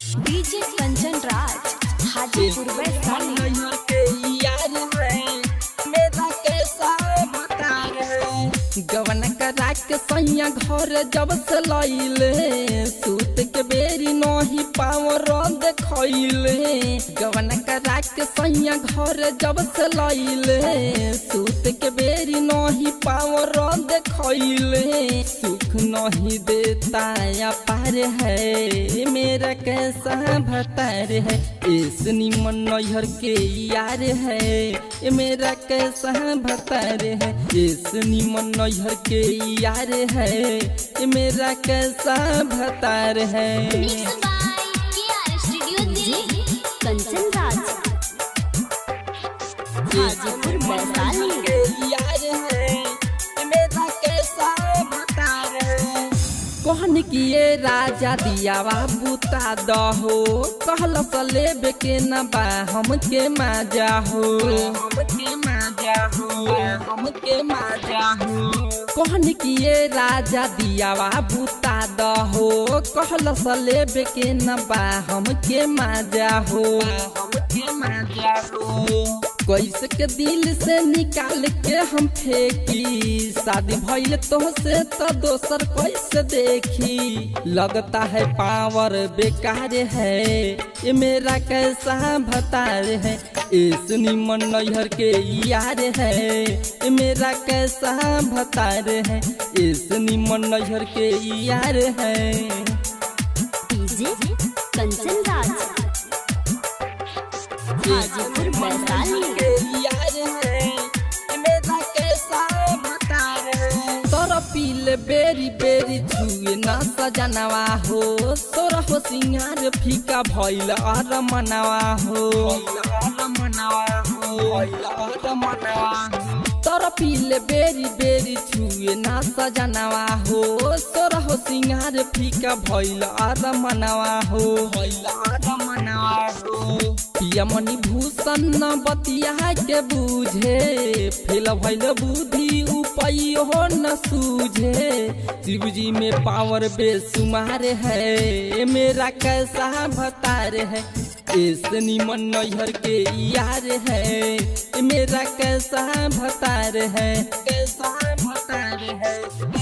DJ Kanchan Raj Hajipur Vaishali. गवन करा के सैया घर जब से लैले सूत के बेरी नहीं पावर देखैले। गवन करा के सैया घर जब से लैले सूत के बेरी नहीं पावर देखैले। सुख नहीं देता या पार है मेरा कैसा भतार है। इस निमन नैहर के यार है मेरा कैसा भतार है। इस निमन नैहर के यार है मेरा कैसा भतार है। कंचन राज हाजीपुर वैशाली। कहन किए राजा दियावा बुता दहो कहल सलेब के न बा हमके माजा हो। कहन किए राजा दियावा बुता दहो कहल सलेब के न बा हमके माजा हो। कैसे के दिल से निकाल के हम फेंकी शादी भइल तो से तो दोसर कैसे देखी। लगता है पावर बेकार है ये मेरा कैसा भतार है। इस निमन नैहर के यार है ये मेरा कैसा भतार है। इस निमन नैहर के यार है। डीजे कंचन राज हाजीपुर वैशाली। पीले बेरी बेरी छुए न सजनवा हो तोरा हो सिंगार फीका भइल और मनवा हो। तोरा पीले बेरी बेरी छुए न सजनवा हो तोरा हो सिंगार फीका भइल और मनवा हो। पिया मणि भूषण न बतिया के बूझे फेल भइल बुद्धि उपाय हो न सूझे। शिव जी में पावर बेसुमार है मेरा कैसा भतार है। इस निमन नैहर के यार है मेरा कैसा भतार है। कैसा भतार है।